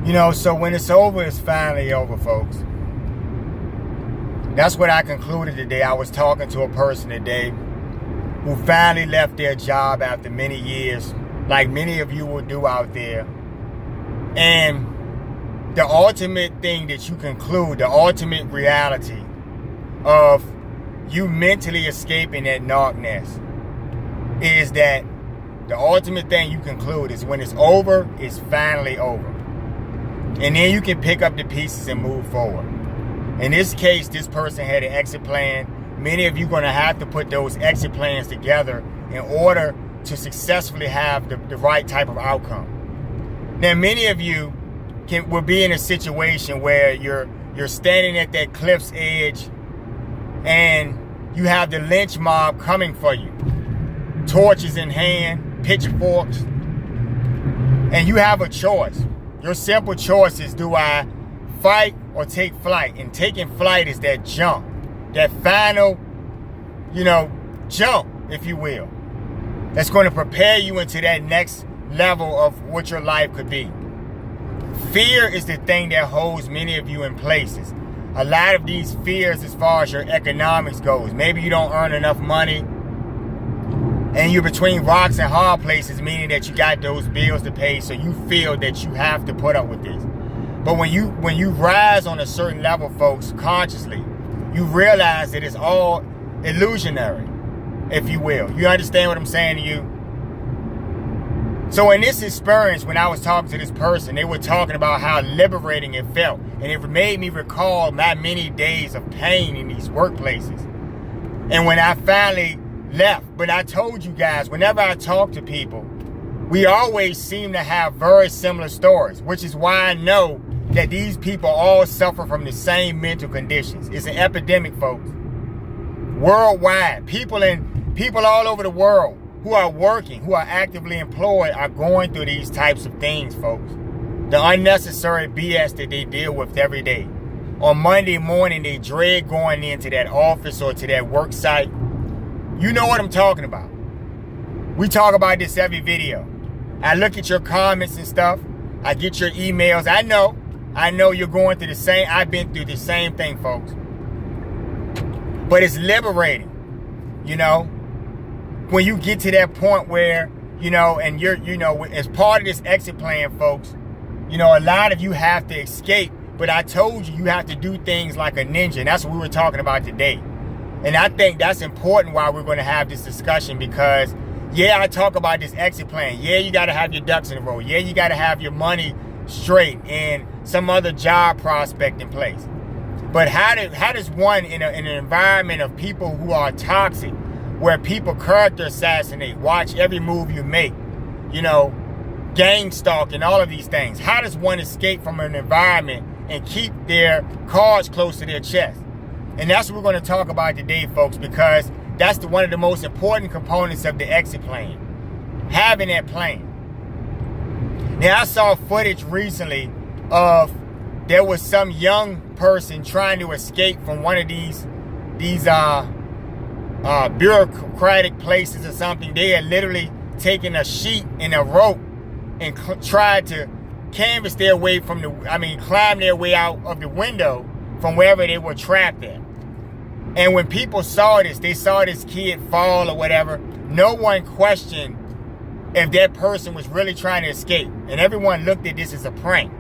So when it's over, it's finally over, folks. That's what I concluded today. I was talking to a person today who finally left their job after many years, like many of you will do out there. And the ultimate thing that you conclude, the ultimate reality of you mentally escaping that narcness is that the ultimate thing you conclude is when it's over, it's finally over. And then you can pick up the pieces and move forward. In this case, this person had an exit plan. Many of you are going to have to put those exit plans together in order to successfully have the right type of outcome. Now, many of you will be in a situation where you're standing at that cliff's edge and you have the lynch mob coming for you. Torches in hand, pitchforks. And you have a choice. Your simple choice is, do I fight or take flight? And taking flight is that jump. That final, jump, if you will. That's going to prepare you into that next level of what your life could be. Fear is the thing that holds many of you in places. A lot of these fears as far as your economics goes. Maybe you don't earn enough money and you're between rocks and hard places, meaning that you got those bills to pay, so you feel that you have to put up with this. But when you rise on a certain level, folks, consciously, you realize that it's all illusionary, if you will. You understand what I'm saying to you? So in this experience, when I was talking to this person, they were talking about how liberating it felt. And it made me recall my many days of pain in these workplaces. And when I finally left, but I told you guys, whenever I talk to people, we always seem to have very similar stories, which is why I know that these people all suffer from the same mental conditions. It's an epidemic, folks. Worldwide, people all over the world who are working, who are actively employed, are going through these types of things, folks. The unnecessary BS that they deal with every day. On Monday morning, they dread going into that office or to that work site. You know what I'm talking about. We talk about this every video. I look at your comments and stuff. I get your emails. I know you're going through the same. I've been through the same thing, folks. But it's liberating, when you get to that point where, and you're, as part of this exit plan, folks, a lot of you have to escape. But I told you have to do things like a ninja. And that's what we were talking about today. And I think that's important why we're going to have this discussion, because, yeah, I talk about this exit plan. Yeah, you got to have your ducks in a row. Yeah, you got to have your money straight and some other job prospect in place. But how does one, in an environment of people who are toxic, where people character assassinate, watch every move you make, gang stalk and all of these things, how does one escape from an environment and keep their cards close to their chest? And that's what we're going to talk about today, folks, because that's one of the most important components of the exit plan. Having that plan. Now, I saw footage recently of there was some young person trying to escape from one of these bureaucratic places or something. They had literally taken a sheet and a rope and tried to canvas their way climb their way out of the window from wherever they were trapped at. And when people saw this, they saw this kid fall or whatever, no one questioned if that person was really trying to escape. And everyone looked at this as a prank.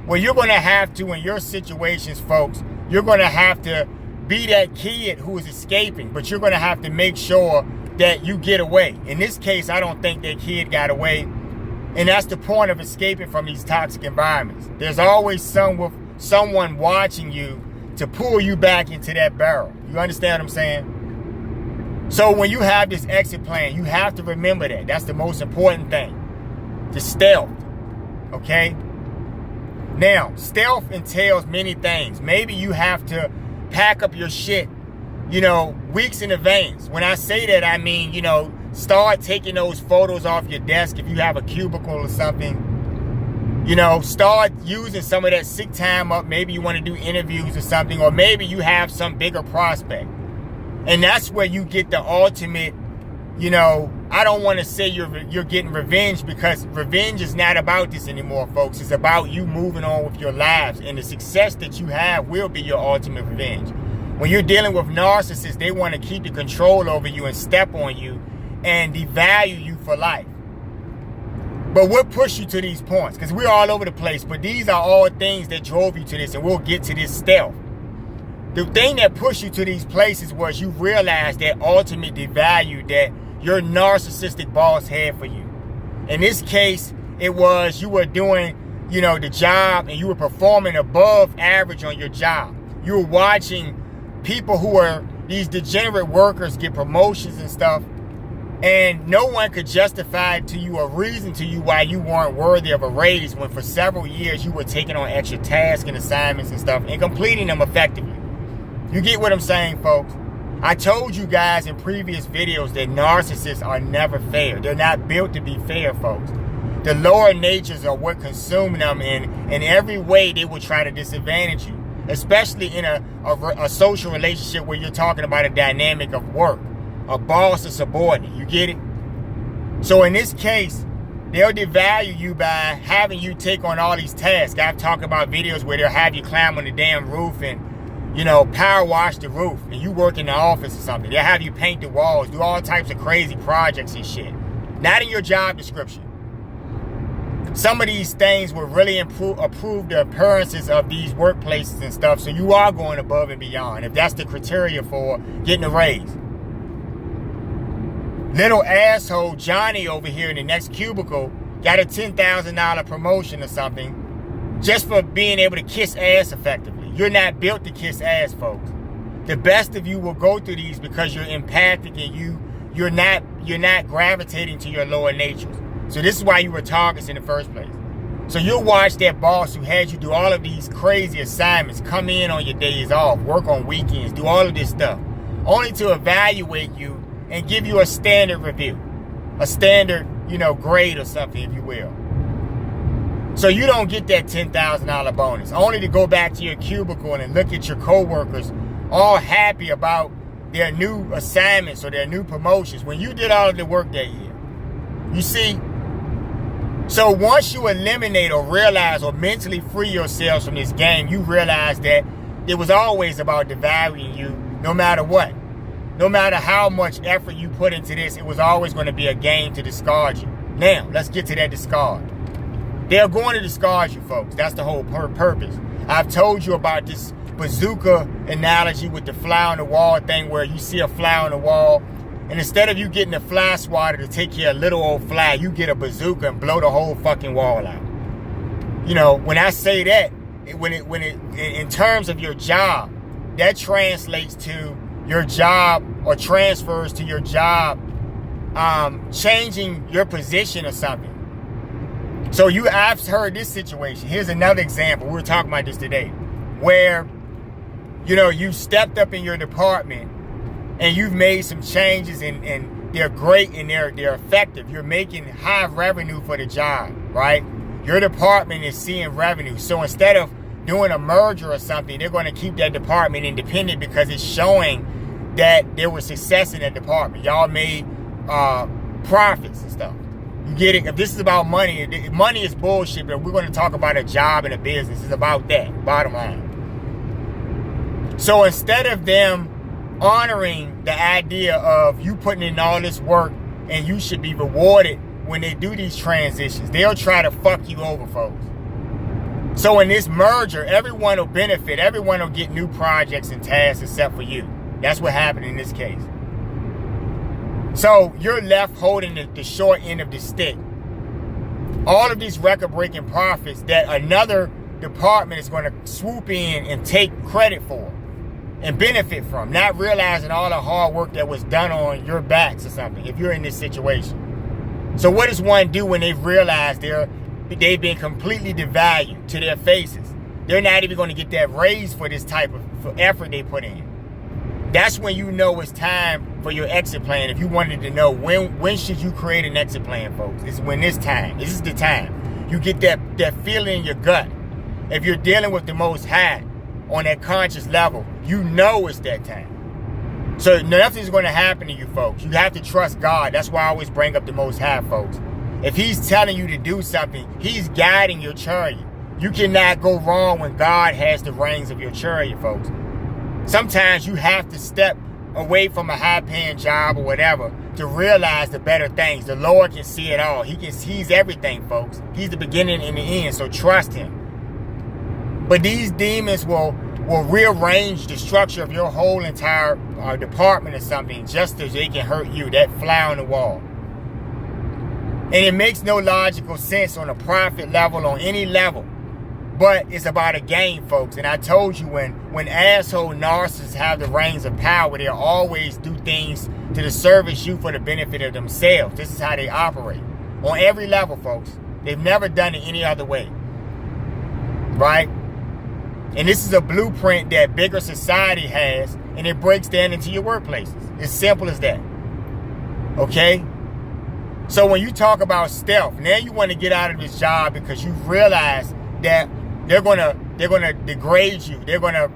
Well, you're going to have to, in your situations, folks, you're going to have to be that kid who is escaping, but you're going to have to make sure that you get away. In this case, I don't think that kid got away. And that's the point of escaping from these toxic environments. There's always someone watching you to pull you back into that barrel. You understand what I'm saying? So when you have this exit plan, you have to remember that. That's the most important thing. The stealth. Okay? Now, stealth entails many things. Maybe you have to pack up your shit, weeks in advance. When I say that, I mean, start taking those photos off your desk if you have a cubicle or something. Start using some of that sick time up. Maybe you want to do interviews or something, or maybe you have some bigger prospect. And that's where you get the ultimate, I don't want to say you're getting revenge, because revenge is not about this anymore, folks. It's about you moving on with your lives, and the success that you have will be your ultimate revenge. When you're dealing with narcissists, they want to keep the control over you and step on you and devalue you for life. But what pushed you to these points? Because we're all over the place, but these are all things that drove you to this, and we'll get to this stealth. The thing that pushed you to these places was you realized that ultimate devalue that your narcissistic boss had for you. In this case, it was you were doing, the job, and you were performing above average on your job. You were watching people who are these degenerate workers get promotions and stuff, and no one could justify to you or reason to you why you weren't worthy of a raise, when for several years you were taking on extra tasks and assignments and stuff and completing them effectively. You get what I'm saying, folks? I told you guys in previous videos that narcissists are never fair. They're not built to be fair, folks. The lower natures are what consume them, and in every way they will try to disadvantage you, especially in a social relationship where you're talking about a dynamic of work, a boss or subordinate. You get it? So in this case, they'll devalue you by having you take on all these tasks. I've talked about videos where they'll have you climb on the damn roof and power wash the roof, and you work in the office or something. They'll have you paint the walls, do all types of crazy projects and shit. Not in your job description. Some of these things will really improve the appearances of these workplaces and stuff, so you are going above and beyond, if that's the criteria for getting a raise. Little asshole Johnny over here in the next cubicle got a $10,000 promotion or something just for being able to kiss ass effectively. You're not built to kiss ass, folks. The best of you will go through these because you're empathic and you're not gravitating to your lower natures. So this is why you were targets in the first place. So you'll watch that boss who had you do all of these crazy assignments, come in on your days off, work on weekends, do all of this stuff, only to evaluate you and give you a standard review, a standard, grade or something, if you will. So you don't get that $10,000 bonus, only to go back to your cubicle and look at your coworkers all happy about their new assignments or their new promotions when you did all of the work that year. You see? So once you eliminate or realize or mentally free yourselves from this game, you realize that it was always about devaluing you no matter what. No matter how much effort you put into this, it was always going to be a game to discard you. Now, let's get to that discard. They're going to discard you, folks. That's the whole purpose. I've told you about this bazooka analogy with the fly on the wall thing, where you see a fly on the wall, and instead of you getting a fly swatter to take care of little old fly, you get a bazooka and blow the whole fucking wall out. When I say that, in terms of your job, that translates to your job or transfers to your job, changing your position or something. So I've heard this situation. Here's another example. We were talking about this today, where, you stepped up in your department and you've made some changes and they're great and they're effective. You're making high revenue for the job, right? Your department is seeing revenue. So instead of doing a merger or something, they're going to keep that department independent because it's showing that there was success in that department. Y'all made profits and stuff. You get it? If this is about money, money is bullshit, but we're going to talk about a job and a business. It's about that, bottom line. So instead of them honoring the idea of you putting in all this work and you should be rewarded when they do these transitions, they'll try to fuck you over, folks. So in this merger, everyone will benefit. Everyone will get new projects and tasks except for you. That's what happened in this case. So you're left holding the short end of the stick. All of these record-breaking profits that another department is going to swoop in and take credit for and benefit from, not realizing all the hard work that was done on your backs or something, if you're in this situation. So what does one do when they've realized they've been completely devalued to their faces? They're not even going to get that raise for this type of effort they put in. That's when you know it's time for your exit plan. If you wanted to know when should you create an exit plan, folks, it's when this time. This is the time. You get that feeling in your gut. If you're dealing with the Most High on that conscious level, you know it's that time. So nothing's going to happen to you, folks. You have to trust God. That's why I always bring up the Most High, folks. If he's telling you to do something, he's guiding your chariot. You cannot go wrong when God has the reins of your chariot, folks. Sometimes you have to step away from a high-paying job or whatever to realize the better things. The Lord can see it all. He's everything, folks. He's the beginning and the end, so trust him. But these demons will rearrange the structure of your whole entire department or something just so they can hurt you, that fly on the wall. And it makes no logical sense on a profit level, on any level. But it's about a game, folks. And I told you, when asshole narcissists have the reins of power, they'll always do things to the service you for the benefit of themselves. This is how they operate. On every level, folks. They've never done it any other way. Right? And this is a blueprint that bigger society has, and it breaks down into your workplaces. It's simple as that. Okay? So when you talk about stealth, now you want to get out of this job because you realize that they're gonna degrade you. They're gonna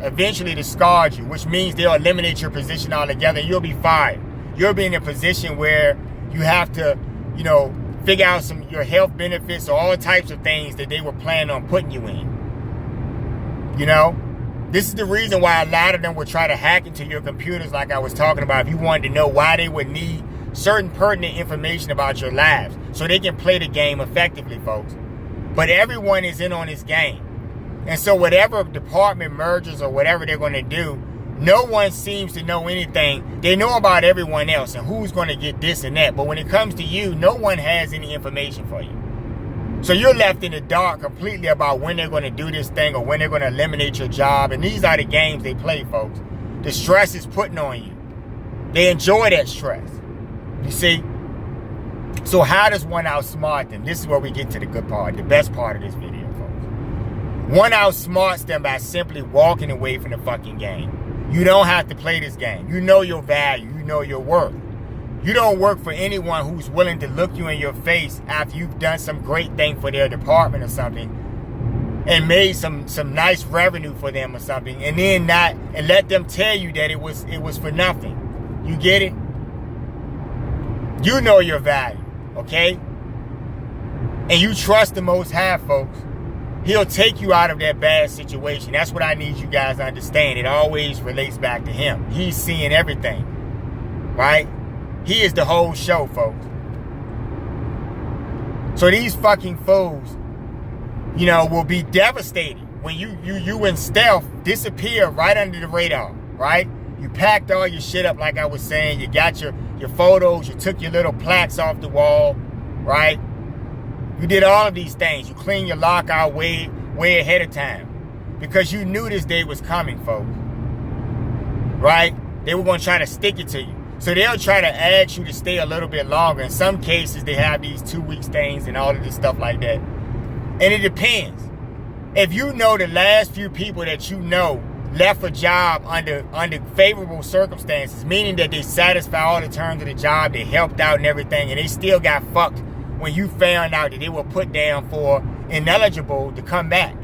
eventually discard you, which means they'll eliminate your position altogether. You'll be fired. You'll be in a position where you have to, figure out your health benefits or all types of things that they were planning on putting you in. This is the reason why a lot of them would try to hack into your computers, like I was talking about. If you wanted to know why they would need certain pertinent information about your lives, so they can play the game effectively, folks. But everyone is in on this game. And so whatever department merges or whatever they're going to do, no one seems to know anything. They know about everyone else and who's going to get this and that. But when it comes to you, no one has any information for you. So you're left in the dark completely about when they're going to do this thing or when they're going to eliminate your job. And these are the games they play, folks. The stress is putting on you. They enjoy that stress. You see? So how does one outsmart them? This is where we get to the good part, the best part of this video, folks. One outsmarts them by simply walking away from the fucking game. You don't have to play this game. You know your value. You know your worth. You don't work for anyone who's willing to look you in your face after you've done some great thing for their department or something and made some nice revenue for them or something, and then let them tell you that it was for nothing. You get it? You know your value. Okay? And you trust the Most High, folks. He'll take you out of that bad situation. That's what I need you guys to understand. It always relates back to him. He's seeing everything. Right? He is the whole show, folks. So these fucking fools, will be devastated when you in stealth disappear right under the radar. Right? You packed all your shit up, like I was saying. You got your photos. You took your little plaques off the wall, right? You did all of these things. You cleaned your lockout way ahead of time because you knew this day was coming, folks. Right? They were going to try to stick it to you. So they'll try to ask you to stay a little bit longer. In some cases, they have these 2-week things and all of this stuff like that. And it depends. If you know the last few people that you know left a job under favorable circumstances, meaning that they satisfy all the terms of the job, they helped out and everything, and they still got fucked when you found out that they were put down for ineligible to come back.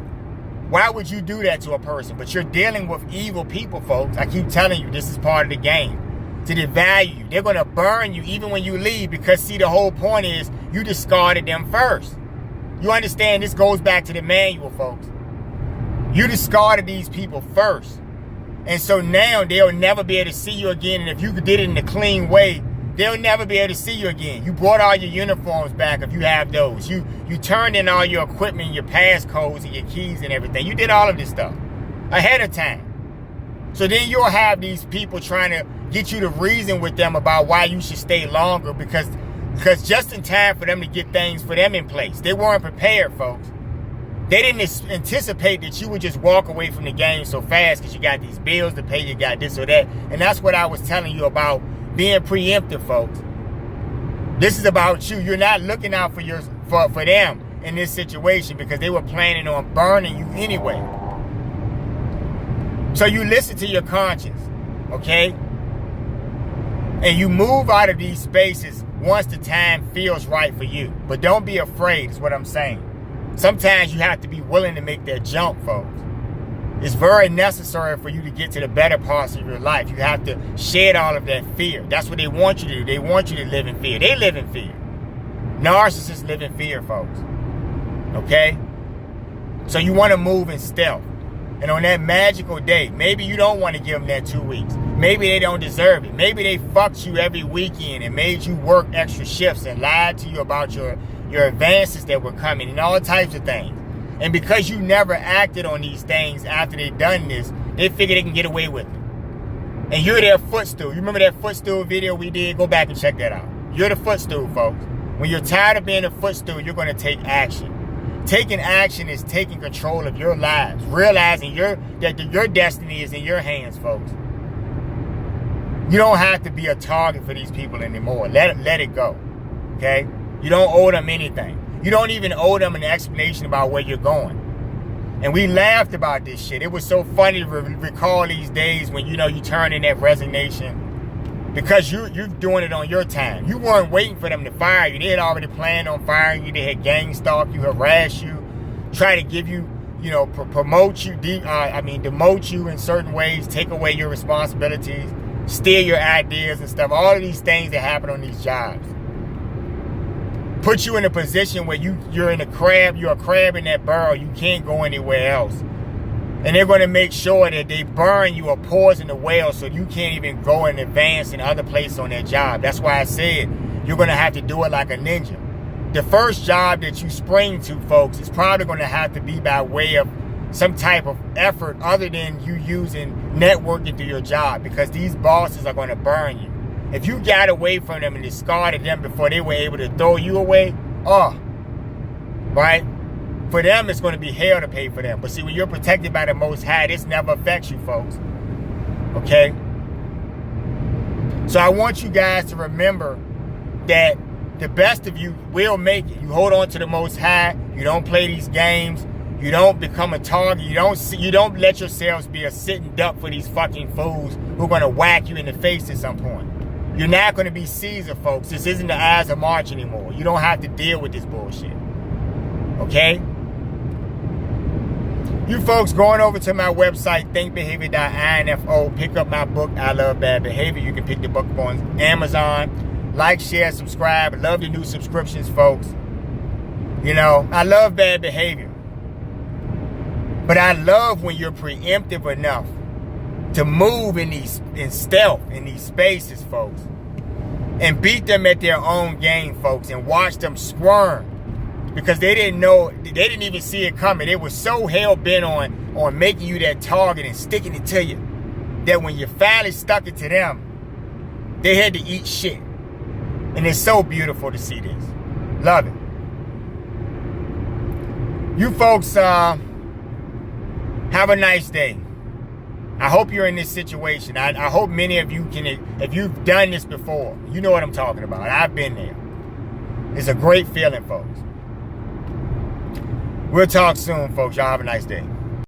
Why would you do that to a person? But you're dealing with evil people, folks. I keep telling you, this is part of the game. To devalue you. They're going to burn you even when you leave because, see, the whole point is you discarded them first. You understand? This goes back to the manual, folks. You discarded these people first. And so now they'll never be able to see you again. And if you did it in a clean way, they'll never be able to see you again. You brought all your uniforms back if you have those. You turned in all your equipment, your passcodes and your keys and everything. You did all of this stuff ahead of time. So then you'll have these people trying to get you to reason with them about why you should stay longer because just in time for them to get things for them in place. They weren't prepared, folks. They didn't anticipate that you would just walk away from the game so fast because you got these bills to pay, you got this or that. And that's what I was telling you about being preemptive, folks. This is about you. You're not looking out for them in this situation because they were planning on burning you anyway. So you listen to your conscience, okay? And you move out of these spaces once the time feels right for you. But don't be afraid, is what I'm saying. Sometimes you have to be willing to make that jump, folks. It's very necessary for you to get to the better parts of your life. You have to shed all of that fear. That's what they want you to do. They want you to live in fear. They live in fear. Narcissists live in fear, folks. Okay? So you want to move in stealth. And on that magical day, maybe you don't want to give them that 2 weeks. Maybe they don't deserve it. Maybe they fucked you every weekend and made you work extra shifts and lied to you about your advances that were coming and all types of things. And because you never acted on these things after they done this, they figure they can get away with it. And you're their footstool. You remember that footstool video we did? Go back and check that out. You're the footstool, folks. When you're tired of being a footstool, you're going to take action. Taking action is taking control of your lives. Realizing that your destiny is in your hands, folks. You don't have to be a target for these people anymore. Let it go. Okay? You don't owe them anything. You don't even owe them an explanation about where you're going. And we laughed about this shit. It was so funny to recall these days when, you turn in that resignation. Because you're doing it on your time. You weren't waiting for them to fire you. They had already planned on firing you. They had gang stalked you, harassed you, try to give you, promote you, demote you in certain ways, take away your responsibilities, steal your ideas and stuff. All of these things that happen on these jobs. Put you in a position where you're a crab in that barrel. You can't go anywhere else. And they're going to make sure that they burn you or poison the well so you can't even go and advance in other places on that job. That's why I said you're going to have to do it like a ninja. The first job that you spring to, folks, is probably going to have to be by way of some type of effort other than you using networking through your job, because these bosses are going to burn you. If you got away from them and discarded them before they were able to throw you away, right? For them, it's going to be hell to pay for them. But see, when you're protected by the Most High, this never affects you, folks. Okay? So I want you guys to remember that the best of you will make it. You hold on to the Most High. You don't play these games. You don't become a target. You don't let yourselves be a sitting duck for these fucking fools who are going to whack you in the face at some point. You're not going to be Caesar, folks. This isn't the Ides of March anymore. You don't have to deal with this bullshit. Okay? You folks going over to my website, thinkbehavior.info, pick up my book, I Love Bad Behavior. You can pick the book up on Amazon. Like, share, subscribe. I love the new subscriptions, folks. I love bad behavior. But I love when you're preemptive enough to move in stealth in these spaces, folks, and beat them at their own game, folks, and watch them squirm because they didn't know, they didn't even see it coming. They were so hell-bent on making you that target and sticking it to you that when you finally stuck it to them, they had to eat shit. And it's so beautiful to see this. Love it. You folks, have a nice day. I hope you're in this situation. I hope many of you can, if you've done this before, you know what I'm talking about. I've been there. It's a great feeling, folks. We'll talk soon, folks. Y'all have a nice day.